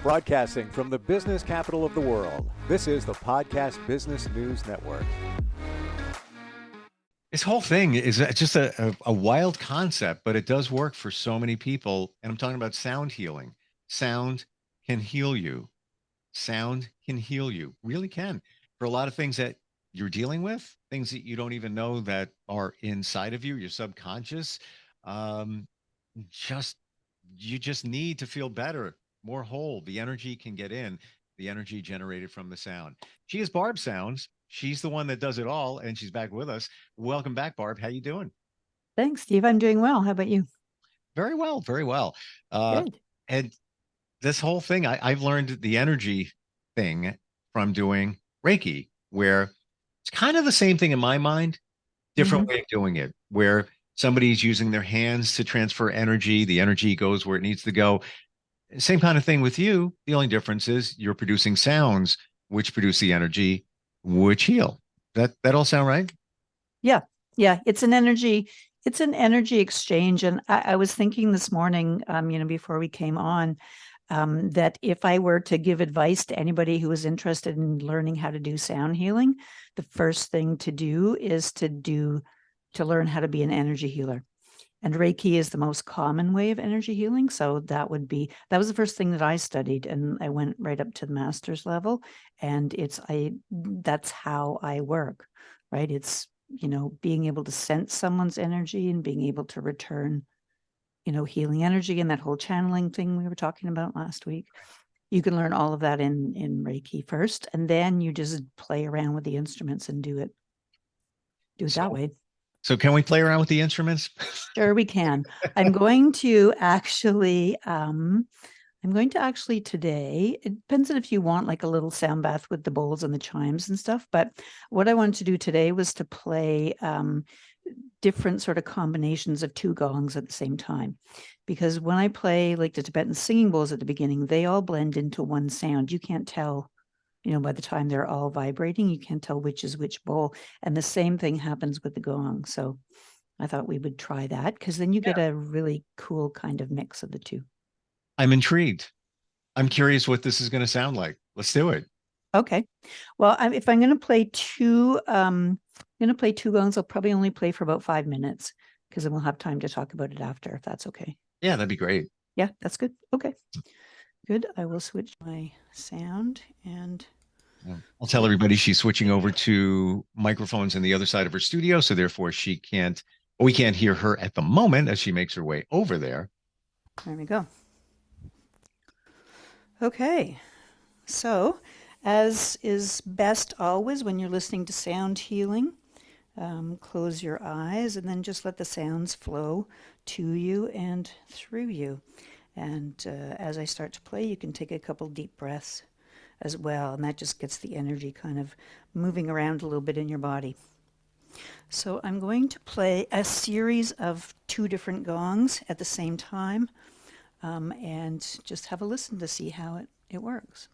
Broadcasting from the business capital of the world, this is the Podcast Business News Network. This whole thing is just a wild concept, but it does work for so many people. And I'm talking about sound healing. Sound can heal you. Sound can heal you, really can. For a lot of things that you're dealing with, things that you don't even know that are inside of you, your subconscious. Um, just you just need to feel better, more whole. The energy can get in, the energy generated from the sound. She is Barb Sounds. She's the one that does it all, and she's back with us. Welcome back, Barb. How you doing? Thanks, Steve. I'm doing well. How about you? Very well, very well. Good. And this whole thing, I've learned the energy thing from doing Reiki, where it's kind of the same thing in my mind, different way of doing it, where somebody's using their hands to transfer energy. The energy goes where it needs to go. Same kind of thing with you. The only difference is you're producing sounds, which produce the energy, which heal. That all sound right? Yeah. It's an energy exchange. And I was thinking this morning, before we came on, that if I were to give advice to anybody who is interested in learning how to do sound healing, the first thing to do is to learn how to be an energy healer. And Reiki is the most common way of energy healing. So that was the first thing that I studied, and I went right up to the master's level. And that's how I work, right? It's, being able to sense someone's energy and being able to return, healing energy, and that whole channeling thing we were talking about last week. You can learn all of that in Reiki first, and then you just play around with the instruments and do it that way. So can we play around with the instruments? Sure, we can. I'm going to actually today, it depends on if you want like a little sound bath with the bowls and the chimes and stuff, but what I wanted to do today was to play different sort of combinations of two gongs at the same time. Because when I play like the Tibetan singing bowls at the beginning, they all blend into one sound. You can't tell, by the time they're all vibrating, you can't tell which is which bowl. And the same thing happens with the gong. So I thought we would try that, because then you get a really cool kind of mix of the two. I'm intrigued. I'm curious what this is going to sound like. Let's do it. Okay. Well, if I'm going to play two gongs, I'll probably only play for about 5 minutes, because then we'll have time to talk about it after, if that's okay. Yeah, that'd be great. Yeah, that's good. Okay. Good. I will switch my sound and I'll tell everybody she's switching over to microphones on the other side of her studio, so therefore we can't hear her at the moment as she makes her way over there. There we go. Okay. So, as is best always when you're listening to sound healing, close your eyes and then just let the sounds flow to you and through you. And as I start to play, you can take a couple deep breaths as well, and that just gets the energy kind of moving around a little bit in your body. So I'm going to play a series of 2 different gongs at the same time, and just have a listen to see how it works.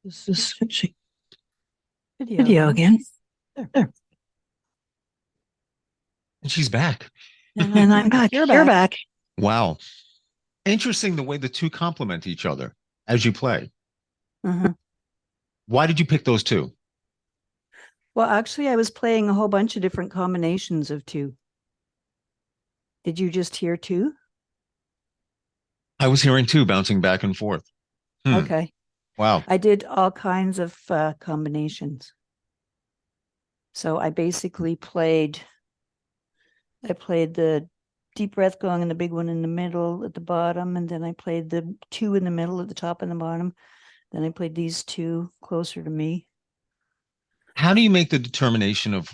This is switching Video again. There. There. And she's back. And I'm back. You're You're back. back. Wow. Interesting the way the two complement each other as you play. Mhm. Why did you pick those two? Well, actually, I was playing a whole bunch of different combinations of two. Did you just hear two? I was hearing two bouncing back and forth. Okay. Wow. I did all kinds of combinations. So I basically played the deep breath gong and the big one in the middle at the bottom, and then I played the two in the middle at the top and the bottom. Then I played these two closer to me. How do you make the determination of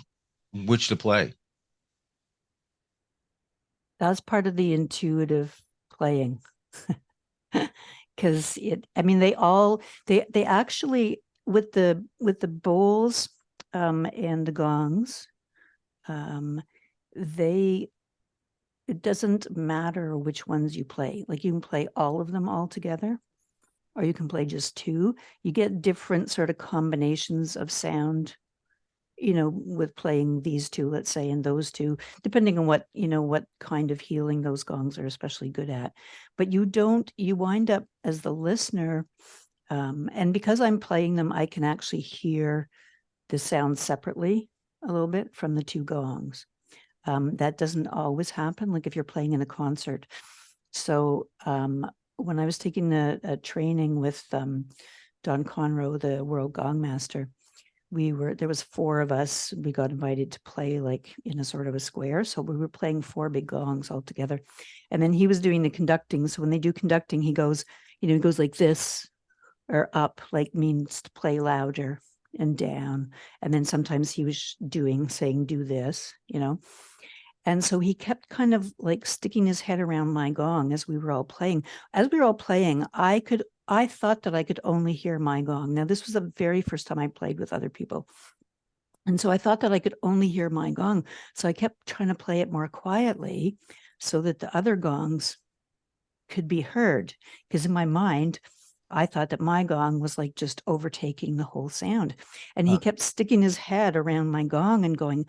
which to play? That's part of the intuitive playing. Because they actually with the bowls and the gongs, it doesn't matter which ones you play. Like you can play all of them all together, or you can play just two. You get different sort of combinations of sound, with playing these two, let's say, and those two, depending on what kind of healing those gongs are especially good at. But you wind up as the listener, and because I'm playing them, I can actually hear the sound separately a little bit from the two gongs. That doesn't always happen, like if you're playing in a concert. So when I was taking a training with Don Conroe, the world gong master, there was four of us. We got invited to play like in a sort of a square. So we were playing four big gongs all together. And then he was doing the conducting. So when they do conducting, he goes like this, or up, like means to play louder, and down. And then sometimes he was saying, do this, And so he kept kind of like sticking his head around my gong as we were all playing. As we were all playing, I thought that I could only hear my gong. Now, this was the very first time I played with other people. And so I thought that I could only hear my gong. So I kept trying to play it more quietly so that the other gongs could be heard. Because in my mind, I thought that my gong was like just overtaking the whole sound. And he kept sticking his head around my gong and going,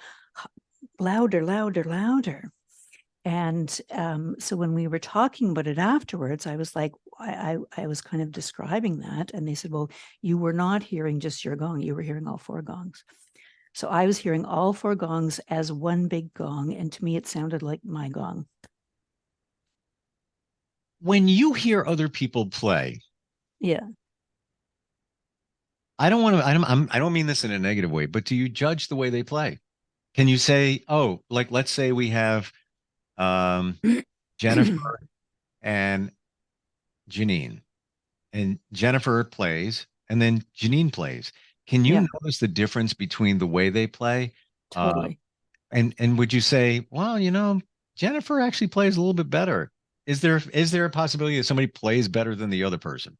louder, louder, louder. And so when we were talking about it afterwards, I was like, I was kind of describing that. And they said, well, you were not hearing just your gong. You were hearing all four gongs. So I was hearing all four gongs as one big gong. And to me, it sounded like my gong. When you hear other people play, Yeah. I don't mean this in a negative way, but do you judge the way they play? Can you say, oh, like let's say we have Jennifer and Janine, and Jennifer plays, and then Janine plays. Can you Yeah. notice the difference between the way they play? Totally. And would you say, well, Jennifer actually plays a little bit better? Is there a possibility that somebody plays better than the other person?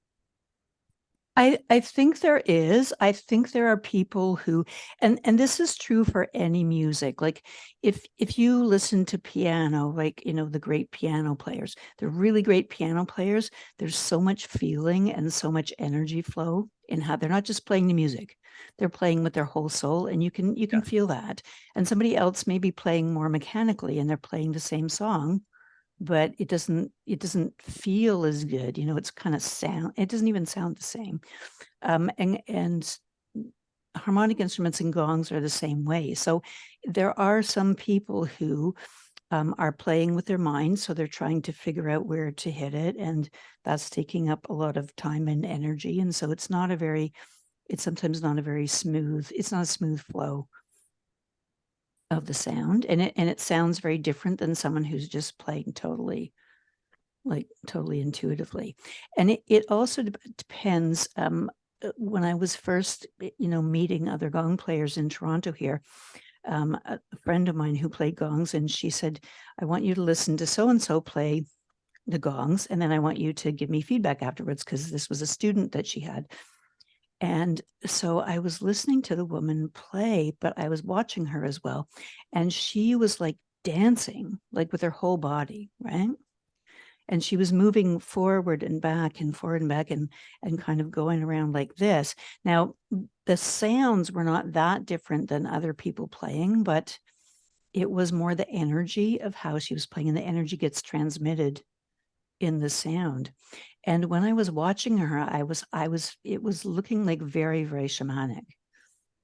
I think there is. I think there are people who, and this is true for any music. Like if you listen to piano, like, the great piano players, they're really great piano players. There's so much feeling and so much energy flow in how they're not just playing the music. They're playing with their whole soul, and you can feel that. And somebody else may be playing more mechanically and they're playing the same song, but it doesn't feel as good. It's kind of it doesn't even sound the same. And harmonic instruments and gongs are the same way. So there are some people who are playing with their minds. So they're trying to figure out where to hit it. And that's taking up a lot of time and energy. And so it's sometimes not a very smooth, it's not a smooth flow of the sound. And it sounds very different than someone who's just playing totally intuitively. And it also depends. When I was first, meeting other gong players in Toronto here, a friend of mine who played gongs, and she said, I want you to listen to so-and-so play the gongs, and then I want you to give me feedback afterwards, because this was a student that she had. And so I was listening to the woman play, but I was watching her as well. And she was like dancing, like with her whole body, right? and she was moving forward and back and forward and back and kind of going around like this. Now, the sounds were not that different than other people playing, but it was more the energy of how she was playing, and the energy gets transmitted in the sound. And when I was watching her, it was looking like very, very shamanic.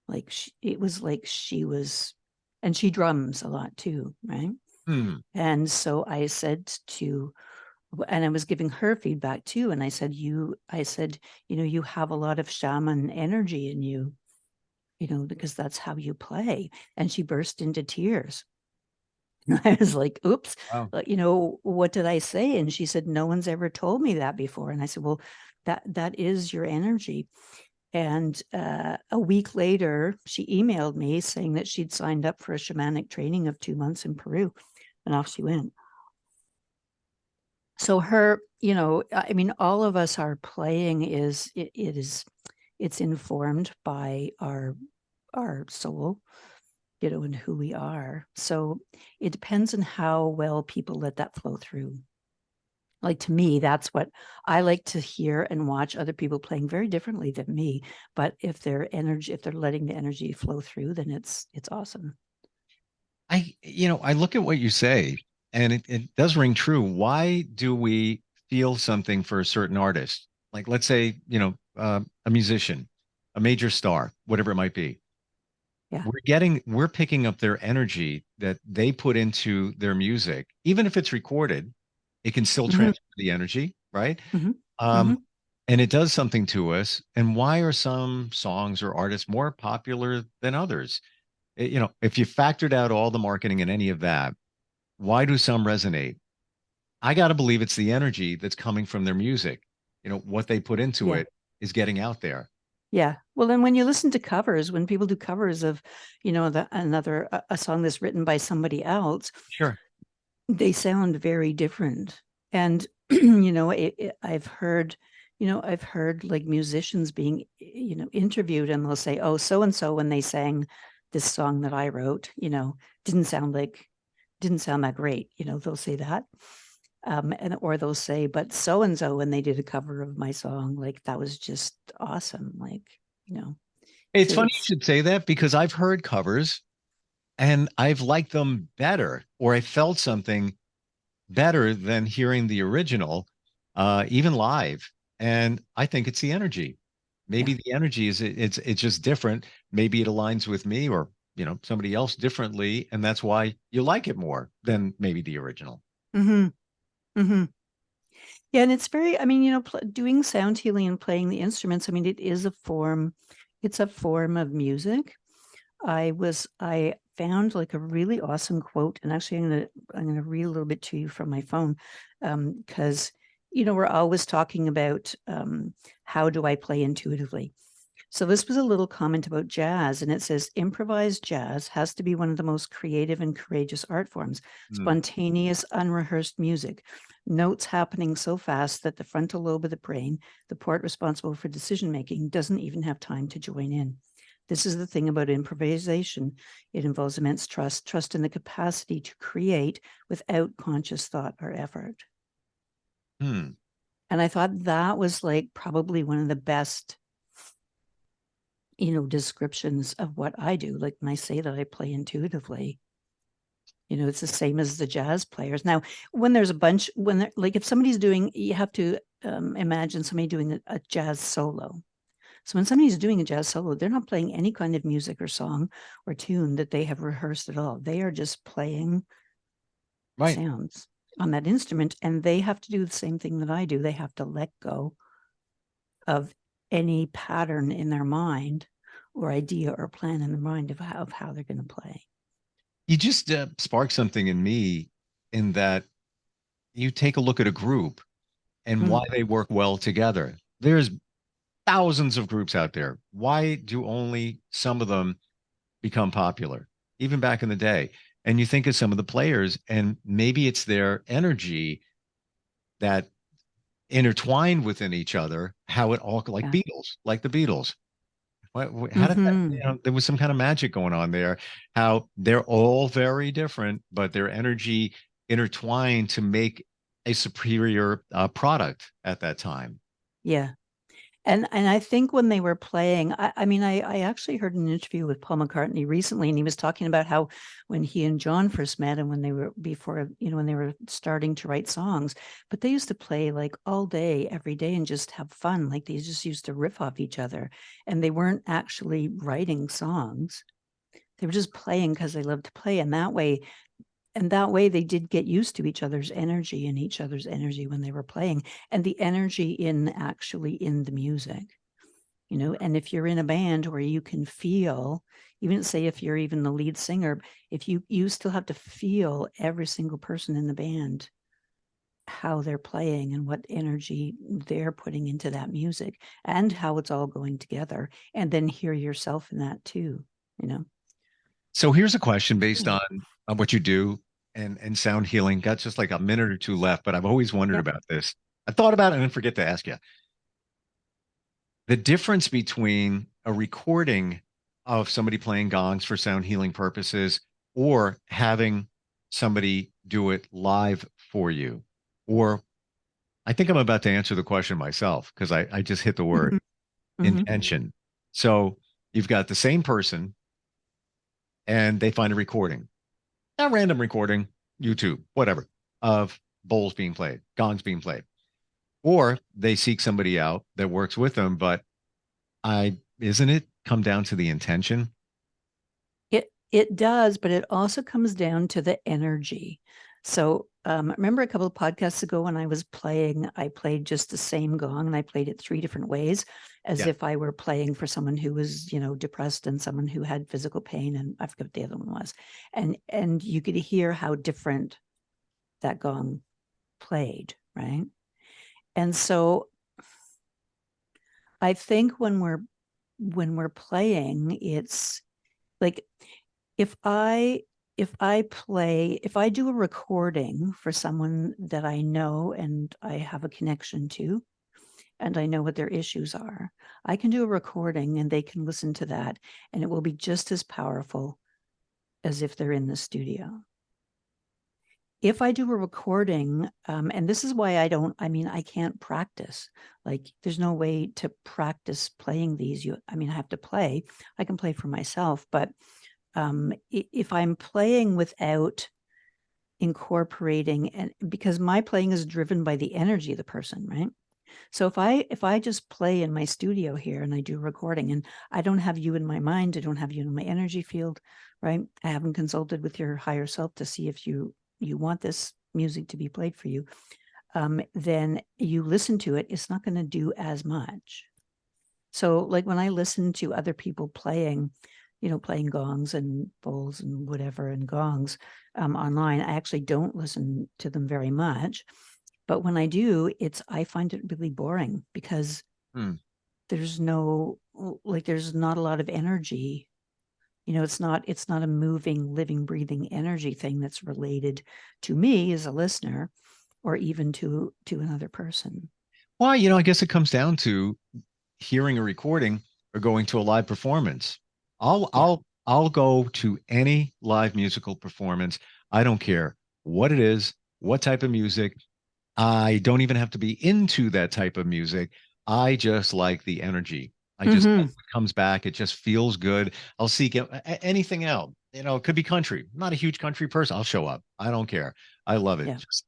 Like it was like she was, and she drums a lot too, right? Hmm. And so I said and I was giving her feedback too. And I said, you know, you have a lot of shaman energy in you, you know, because that's how you play. And she burst into tears. And I was like, oops, Wow. you know, what did I say? And she said, no one's ever told me that before. And I said, well, that is your energy. And a week later, she emailed me saying that she'd signed up for a shamanic training of 2 months in Peru, and off she went. So her, you know, I mean, all of us, our playing it's informed by our soul, you know, and who we are. So it depends on how well people let that flow through. Like, to me, that's what I like to hear and watch other people playing very differently than me. But if they're letting the energy flow through, then it's awesome. I look at what you say, and it does ring true. Why do we feel something for a certain artist? Like, let's say, a musician, a major star, whatever it might be. Yeah. We're picking up their energy that they put into their music. Even if it's recorded, it can still transfer the energy, right? Mhm. Um, and it does something to us. And why are some songs or artists more popular than others? If you factored out all the marketing and any of that, why do some resonate? I got to believe it's the energy that's coming from their music. What they put into Yeah. it is getting out there. Yeah. Well, then when you listen to covers, when people do covers of, you know, a song that's written by somebody else, Sure. they sound very different. And, you know, I've heard like musicians being, you know, interviewed, and they'll say, oh, so-and-so, when they sang this song that I wrote, you know, didn't sound that great. You know, they'll say that. Or they'll say, but so-and-so, when they did a cover of my song, like, that was just awesome. Like, you know, It's so funny you should say that because I've heard covers and I've liked them better, or I felt something better than hearing the original, even live. And I think it's the energy. Maybe yeah. the energy it's just different. Maybe it aligns with me or somebody else differently, and that's why you like it more than maybe the original. Mm-hmm. Mm-hmm. Yeah, and it's very, I mean, you know, doing sound healing and playing the instruments, I mean, it's a form of music. I found like a really awesome quote, and actually I'm gonna read a little bit to you from my phone, because you know, we're always talking about how do I play intuitively. So this was a little comment about jazz, and it says improvised jazz has to be one of the most creative and courageous art forms. Mm. Spontaneous, unrehearsed music, notes happening so fast that the frontal lobe of the brain, the part responsible for decision making, doesn't even have time to join in. This is the thing about improvisation. It involves immense trust in the capacity to create without conscious thought or effort. Hmm. And I thought that was like probably one of the best, you know, descriptions of what I do. Like when I say that I play intuitively, you know, it's the same as the jazz players. Now, when there's a bunch, when they're like, if somebody's doing, you have to imagine somebody doing a jazz solo. So when somebody's doing a jazz solo, they're not playing any kind of music or song or tune that they have rehearsed at all. They are just playing Right. sounds on that instrument, and they have to do the same thing that I do. They have to let go of any pattern in their mind or idea or plan in their mind of how they're going to play. You just sparked something in me in that you take a look at a group and why they work well together. There's thousands of groups out there. Why do only some of them become popular, even back in the day? And you think of some of the players, and maybe it's their energy that intertwined within each other, how it all Yeah. Like the Beatles. How did that, Mm-hmm. there was some kind of magic going on there, how they're all very different, but their energy intertwined to make a superior product at that time. Yeah. And I think when they were playing, I mean, I actually heard an interview with Paul McCartney recently, and he was talking about how when he and John first met and when they were before, when they were starting to write songs, but they used to play like all day, every day and just have fun. Like they just used to riff off each other, and they weren't actually writing songs. They were just playing because they loved to play. And that way they did get used to each other's energy and each other's energy when they were playing, and the energy in the music, and if you're in a band where you can feel, even say if you're even the lead singer, if you still have to feel every single person in the band, how they're playing and what energy they're putting into that music and how it's all going together, and then hear yourself in that too. So here's a question based on what you do and sound healing. Got just like a minute or two left, but I've always wondered Yep. about this. I thought about it and I forget to ask you. The difference between a recording of somebody playing gongs for sound healing purposes or having somebody do it live for you. Or I think I'm about to answer the question myself because I just hit the word intention. So you've got the same person and they find a recording, a random recording, YouTube, whatever, of bowls being played, gongs being played. Or they seek somebody out that works with them, but isn't it come down to the intention? It does, but it also comes down to the energy. So remember a couple of podcasts ago when I was playing, I played just the same gong and I played it 3 different ways, as if I were playing for someone who was, depressed and someone who had physical pain, and I forget what the other one was. And you could hear how different that gong played, right? And so I think when we're playing, it's like if I do a recording for someone that I know and I have a connection to, and I know what their issues are, I can do a recording and they can listen to that, and it will be just as powerful as if they're in the studio. If I do a recording, and this is why I can't practice. Like, there's no way to practice playing these. I have to play. I can play for myself, but if I'm playing without incorporating, and because my playing is driven by the energy of the person, right? So if I just play in my studio here and I do a recording and I don't have you in my mind, I don't have you in my energy field, right? I haven't consulted with your higher self to see if you want this music to be played for you, then you listen to it, it's not going to do as much. So like when I listen to other people playing, playing gongs and bowls and whatever and gongs online, I actually don't listen to them very much. But when I do, I find it really boring because there's not a lot of energy. It's not a moving, living, breathing energy thing that's related to me as a listener or even to another person. Well, I guess it comes down to hearing a recording or going to a live performance. I'll go to any live musical performance. I don't care what it is, what type of music. I don't even have to be into that type of music. I just like the energy. I just like what comes back. It just feels good. I'll seek anything out. It could be country. I'm not a huge country person. I'll show up. I don't care. I love it. Yeah. Just,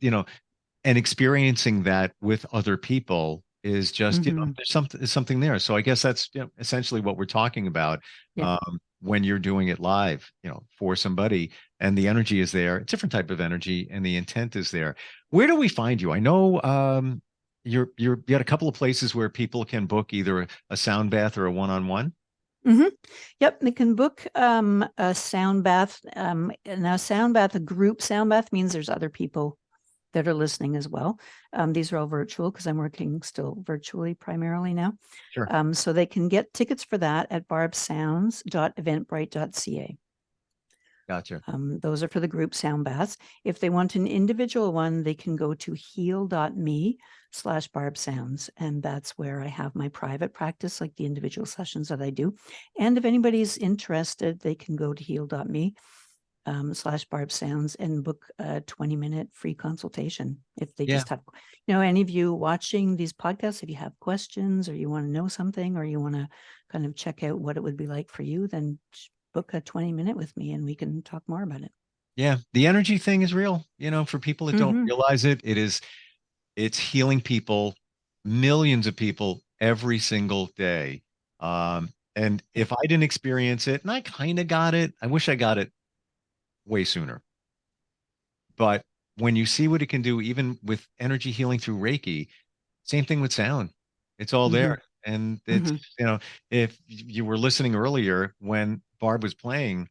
and experiencing that with other people is just, there's something there. So I guess that's essentially what we're talking about. Yeah. When you're doing it live, for somebody, and the energy is there, a different type of energy, and the intent is there. Where do we find you? I know you got a couple of places where people can book either a sound bath or a one-on-one. Yep, they can book a sound bath. Now, sound bath, a group sound bath means there's other people that are listening as well. These are all virtual because I'm working still virtually primarily now. Sure. So they can get tickets for that at barbsounds.eventbrite.ca. Gotcha. Those are for the group sound baths. If they want an individual one, they can go to heal.me/barbsounds. And that's where I have my private practice, like the individual sessions that I do. And if anybody's interested, they can go to heal.me /Barb Sounds and book a 20-minute free consultation. If they Yeah. just have, any of you watching these podcasts, if you have questions or you want to know something or you want to kind of check out what it would be like for you, then book a 20-minute with me and we can talk more about it. Yeah. The energy thing is real. For people that don't Mhm. realize it's healing people, millions of people every single day. And if I didn't experience it, and I kind of got it, I wish I got it way sooner. But when you see what it can do, even with energy healing through Reiki, same thing with sound. It's all there. And it's, if you were listening earlier when Barb was playing,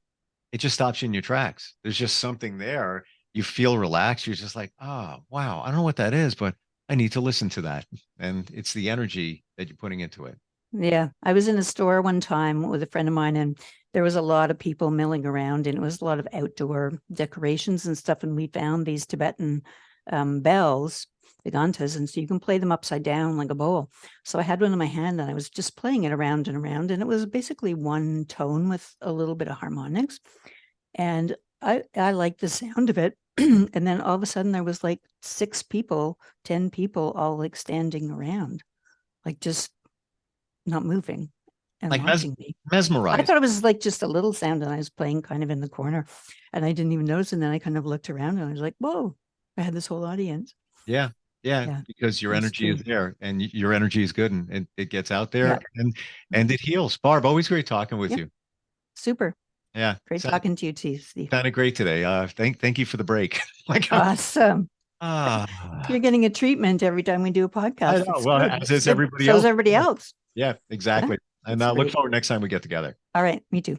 it just stops you in your tracks. There's just something there. You feel relaxed. You're just like, oh, wow. I don't know what that is, but I need to listen to that. And it's the energy that you're putting into it. Yeah. I was in a store one time with a friend of mine and there was a lot of people milling around and it was a lot of outdoor decorations and stuff. And we found these Tibetan bells, the gantas, and so you can play them upside down like a bowl. So I had one in my hand and I was just playing it around and around. And it was basically one tone with a little bit of harmonics. And I liked the sound of it. And then all of a sudden there was like 6 people, 10 people all like standing around, like just not moving and Like watching me. I mesmerized. thought it was like just a little sound and I was playing kind of in the corner and I didn't even notice. And then I kind of looked around and I was like, whoa, I had this whole audience. Yeah. Yeah, Because your that's energy is true. there and your energy is good and it gets out there Yeah. and it heals. Barb, always great talking with Yep. you. Super. Yeah. Great talking to you too, Steve. Sounded great today. Thank you for the break. Like, Awesome. ah, You're getting a treatment every time we do a podcast. I know. It's Well, good. as is So everybody is else. everybody else. Yeah, exactly. And that's I look great. forward next time we get together. All right. Me too.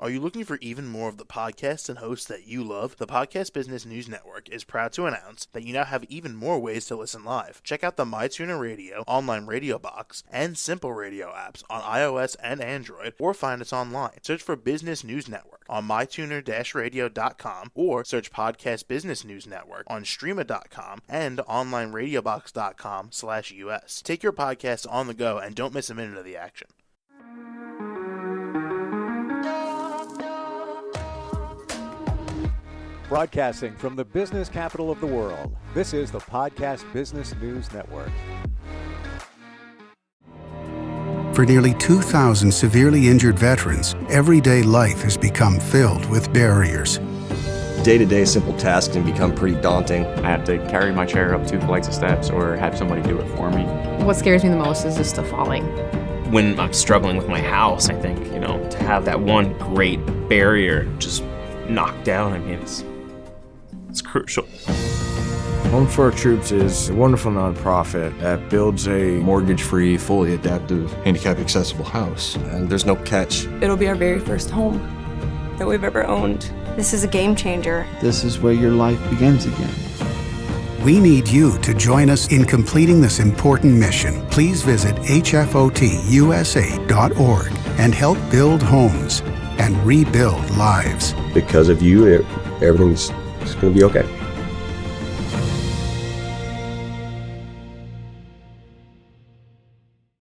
Are you looking for even more of the podcasts and hosts that you love? The Podcast Business News Network is proud to announce that you now have even more ways to listen live. Check out the MyTuner Radio, online radio box, and Simple Radio apps on iOS and Android, or find us online. Search for Business News Network on mytuner-radio.com or search Podcast Business News Network on streama.com and onlineradiobox.com/US. Take your podcast on the go and don't miss a minute of the action. Broadcasting from the business capital of the world, this is the Podcast Business News Network. For nearly 2,000 severely injured veterans, everyday life has become filled with barriers. Day-to-day simple tasks can become pretty daunting. I have to carry my chair up 2 flights of steps or have somebody do it for me. What scares me the most is just the falling. When I'm struggling with my house, I think, to have that one great barrier just knocked down, it's crucial. Home for Our Troops is a wonderful nonprofit that builds a mortgage-free, fully adaptive, handicap-accessible house. And there's no catch. It'll be our very first home that we've ever owned. This is a game changer. This is where your life begins again. We need you to join us in completing this important mission. Please visit hfotusa.org and help build homes and rebuild lives. Because of you, everything's going to be okay.